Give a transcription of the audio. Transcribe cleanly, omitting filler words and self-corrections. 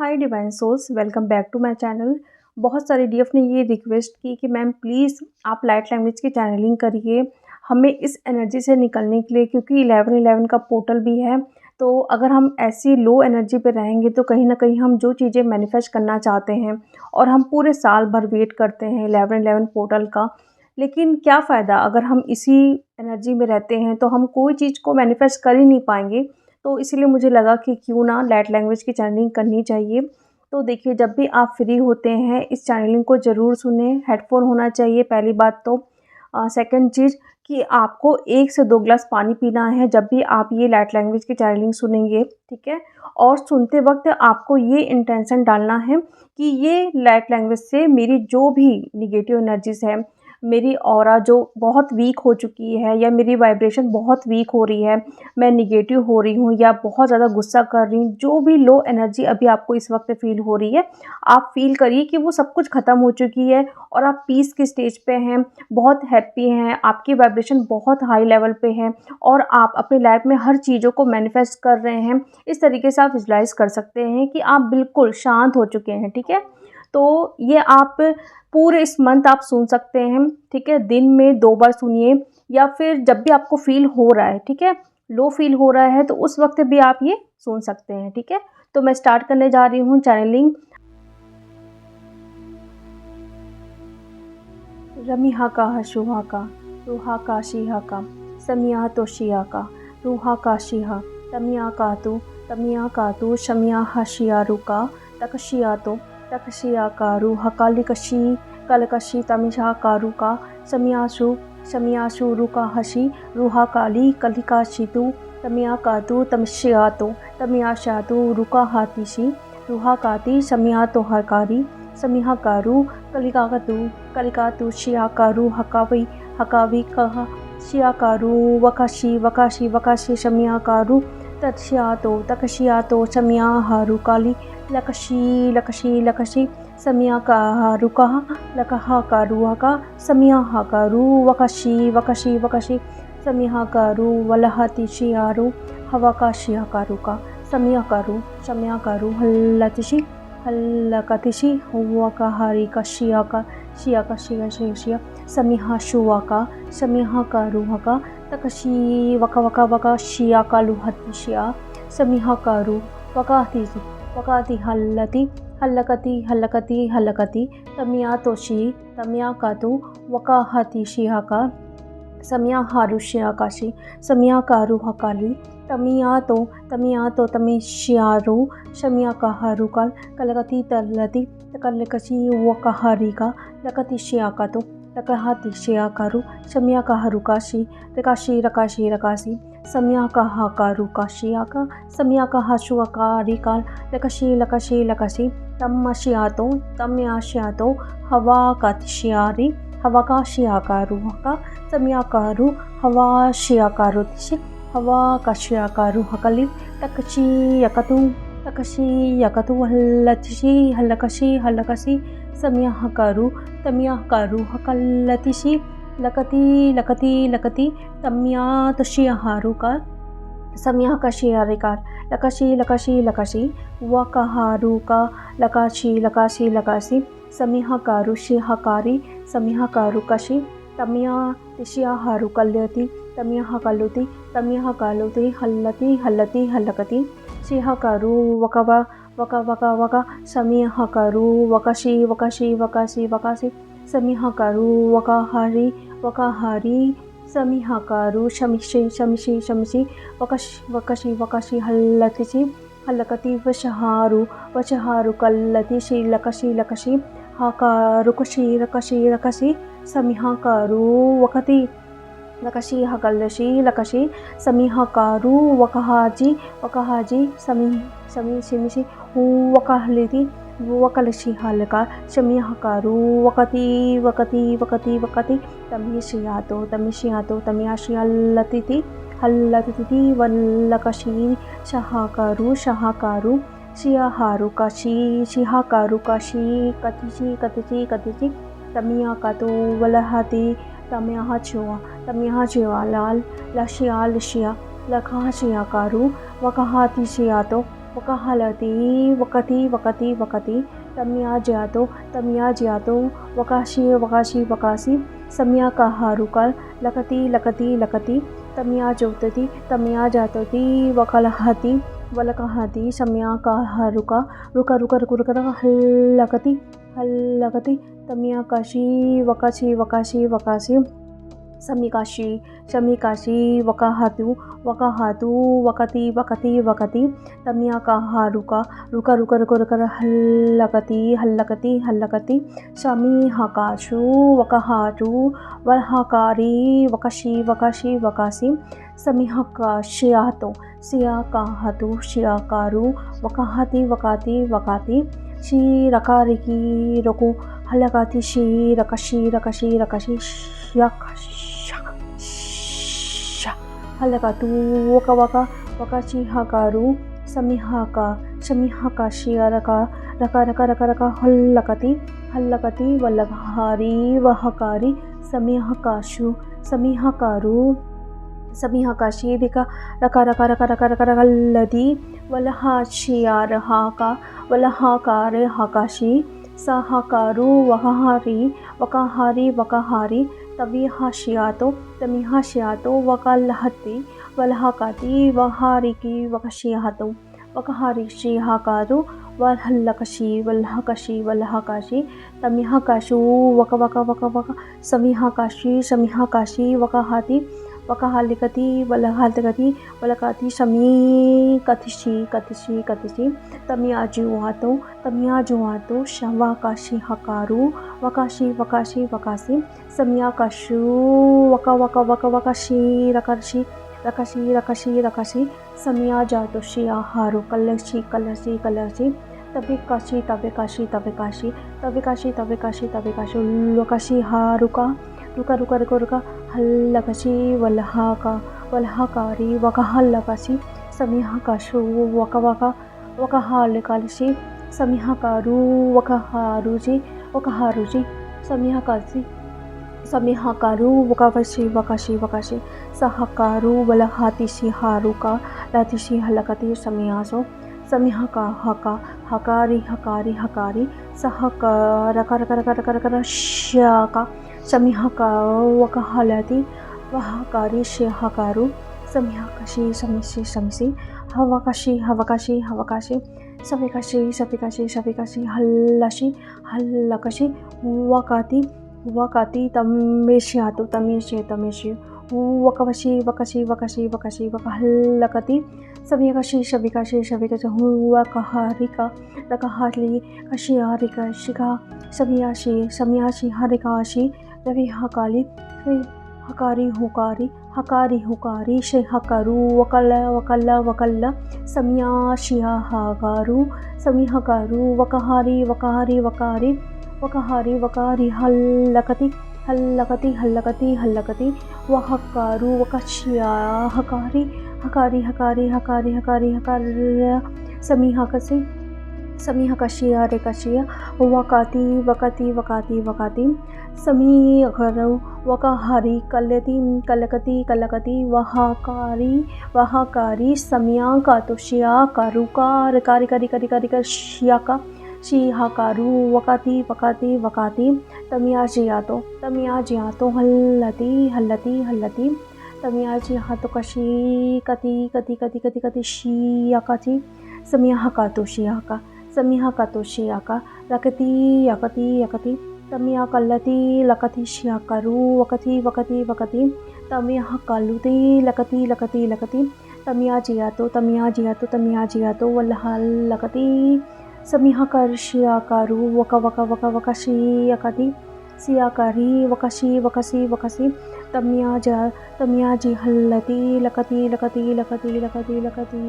Hi divine souls, welcome back to my channel. बहुत सारे DF ने ये रिक्वेस्ट की कि मैम प्लीज़ आप लाइट लैंग्वेज की चैनलिंग करिए हमें इस एनर्जी से निकलने के लिए, क्योंकि 11-11 का पोर्टल भी है। तो अगर हम ऐसी लो एनर्जी पे रहेंगे तो कहीं ना कहीं हम जो चीज़ें मैनिफेस्ट करना चाहते हैं और हम पूरे साल भर वेट करते हैं 11-11 पोर्टल का, लेकिन क्या फ़ायदा अगर हम इसी एनर्जी में रहते हैं तो हम कोई चीज़ को मैनिफेस्ट कर ही नहीं पाएंगे। तो इसीलिए मुझे लगा कि क्यों ना लाइट लैंग्वेज की चैनलिंग करनी चाहिए। तो देखिए, जब भी आप फ्री होते हैं इस चैनलिंग को ज़रूर सुनें। हेडफोन होना चाहिए पहली बात तो। सेकंड चीज़ कि आपको 1 से 2 ग्लास पानी पीना है जब भी आप ये लाइट लैंग्वेज की चैनलिंग सुनेंगे, ठीक है। और सुनते वक्त आपको ये इंटेंशन डालना है कि ये लाइट लैंग्वेज से मेरी जो भी निगेटिव एनर्जीज़ है, मेरी ऑरा जो बहुत वीक हो चुकी है या मेरी वाइब्रेशन बहुत वीक हो रही है, मैं निगेटिव हो रही हूँ या बहुत ज़्यादा गुस्सा कर रही हूँ, जो भी लो एनर्जी अभी आपको इस वक्त फील हो रही है, आप फील करिए कि वो सब कुछ ख़त्म हो चुकी है और आप पीस की स्टेज पे हैं, बहुत हैप्पी हैं, आपकी वाइब्रेशन बहुत हाई लेवल पे है और आप अपनी लाइफ में हर चीज़ों को मैनिफेस्ट कर रहे हैं। इस तरीके से आप विजुलाइज कर सकते हैं कि आप बिल्कुल शांत हो चुके हैं, ठीक है। तो ये आप पूरे इस मंथ आप सुन सकते हैं, ठीक है। दिन में 2 बार सुनिए या फिर जब भी आपको फ़ील हो रहा है, ठीक है, लो फ़ील हो रहा है तो उस वक्त भी आप ये सुन सकते हैं, ठीक है। तो मैं स्टार्ट करने जा रही हूँ चैनलिंग। रमिहा का हशुहा का रूहा का शीहा का समिया तो शिया का रूहा का शिहा तमिया का तू शमिया हशिया रुका तकशिया तो तकशिया का रूहा कालिकशी कलकशी तमिशा का रुका शमियाशु रुका हशी रूहा काली कलिका शितु तमिया का तू तमशिया तो तमियाशा तो रुका हातिशी रूहा काती शमिया तो हकारी समिहा कारू कलिकातु शियाकारू हकावी कहा शियाकारू वकाशी शमियाकारू तकशियातो शमिया हारू काली लकशी समियाकारू कहा लकहा कारू हका समिया कारू वकाशी समिया कारू वलहती शियारू हवा का शियाकारू का समिया कारू हल्लतिशी हल्लकतिशी हुआ का हारी का शिया समिहा शुआ का समिहा का रूहा का तकशी वका शिया का लुहती शिया समिहा का रू वकाती हल्लकती तमिया तोशी तमिया का तू वकाहती शिया का समिया हारुशिया काशी समिया कारू हकाली तमिया तो तमिशियारू शमिया का हारुकाल कलकती तलती तकलकशी वकहारी का लकती शिया का तो लकहाती शिया कारू शमिया का हारुकाशी रकाशी समिया का हाकारू का शिया का समिया का हाशुआ का रिकाल लकशी तमशिया तो हवा का शियारी हवा का शियाकारू का समियाकारू हवा शियाकारू तिशी हवा का शियाकारू हकली तकशी यकतु हल्लकशी तमियाकारू हकलतिशी लकती तमिया तुशियाहारू का समिया का शियारिकार लकशी वकहारू का लकाशी समिहा कारू शिहाकारी समिहा कारू कशी तमिया तिशिया हारू कल्यति तमिया कालुती हल्लकती शिहा कारू वका समिहा कारू वकाशी समिहा कारू वकाहारी समिहा कारू शमिशी वकाशी हल्लकती वशहारू कल्लति लकशी रकशी समिहा कारू वकती लकशी लकशी समिहा कारू वकहाजी समी वकहलिती वकलशी हल्का शमिहा कारू वकती तमिशियातो तमियाशिया हल्लतिथि वल्लकशी शहाकारू शियाहारू काशी शिहाकारू काशी कतिची तमिया का तो वलहती तमिया छिया लाल लशिया लखा शिया कारू वकहाती शिया तो वकाहलती वकती वकती वकती तमिया जियातो वकाशी वकाशी वकासी सम्या काहारुका लकती लकती लकती तमिया जातती वकलहती वलकहती सम्या काहारुका रुका रुका रुका रुका हल्लकती हल्लकती तमिया काशी वकाशी वकाशी वकासी समिकाशी शमिकाशी वकाहातु वकाहातु वकती वकती वकती तमिया काहारुका रुका रुका रुका रुका हल्लकती हल्लकती हल्लकती शमी हकाशु वकाहातु वलहकारी वकाशी वकाशी वकासी समिहकाशियातो सियाकाहतु शियाकारु वकाहती वकाती वकाती शीरकारिकी रकु हल्लकाती शीरकशी रकशी रकशी हल्लकातु वका वका वकाची हकारू समिहाका शमिहाका शियारका रका रका रका रका हल्लकती हल्लकती वल्लहारी वहकारी समिहकाशु समिहकारू समिहकाशी रिका रका रका रका रका रका रका लदी वल्लहाशियारहाका वल्लहाकार हकाशी सहकारू वहारी वकाहारी वकाहारी तमिहाशियातो वकलहती वलहकाती वहारिकी वकशियातो वकहारिशी हकारू वलहकशी वलहकशी वलहकाशी तमिहकाशु वक वक वक वक समिहकाशी समिहकाशी वकहाती वकहालिकती वलहलकती वलकाती शमी कथिशी कथिशी कथिशी तमिया जुआतो शवाकाशी हकारू वकाशी वकाशी वकासी समियाकाशु वक वक वक वकाशी रकशी रकशी रकशी रकशी समिया जातो शियाहारू कलशी कलशी कलशी तबिकाशी तबिकाशी तबिकाशी तबिकाशी तबिकाशी तबिकाशु लकाशी हारुका रुका रुका रुका रुका हल्लकशी वलहाका वलहकारी वकहल्लकशी समिहकाशु वक वक वकहालिकशी समिहकारू वकहारुजी वकहारुजी समिहकाशी समिहकारू वकवशी वकाशी वकाशी सहकारू वलहातिशी हारुका लतिशी हल्लकती समियासो समिहका हका हकारी हकारी हकारी सहका रका रका रका रका रका श्याका समिहका वकहलती वहकारी शेहकारू समिहकशी समिशी समिसी हवकाशी हवकाशी हवकाशी सविकाशी सविकाशी सविकाशी हल्लशी हल्लकशी वकाती वकाती तमेशियातो तमेशि तमेशि वकवशी वकशी वकशी वकशी वकहल्लकती समिहकशी सविकाशी सविकाशी वकहारिका रकहाली कशियारिका शिका समियाशी समियाशी हरिकाशी रविहकाली हकारी हुकारी हकारी हुकारी शेहकारू वकल वकल वकल समियाशिया हकारू समिहकारू वकहारी वकहारी वकारी वकहारी वकारी हल्लकती हल्लकती हल्लकती हल्लकती वहकारू वकशिया हकारी हकारी हकारी हकारी हकारी हकार समिहकसी समिहकशिया रेकशिया वकाती वकती वकाती वकाती समिहकरू वकहारी कलती कलकती कलकती वहकारी वहकारी समिया कातुशिया कारुका कारी कारी कारी कारी कशियाका शिहकारू वकाती वकाती वकाती तमिया जियातो हल्लती हल्लती हल्लती तमिया जियातो कशी कती कती कती कती कती शियाकाची समिहकातो शियाका समिहकातो शियाका रकती यकती यकती तमिया कल्लती लकती शियाकारू वकती वकती वकती तमिया कल्लुती लकती लकती लकती तमिया जियातो वल्लहलकती समिहकर शियाकारू वक वक वक वकशियकती सियाकारी वकशी वकसी वकसी तमिया जी हल्लती लकती लकती लकती लकती लकती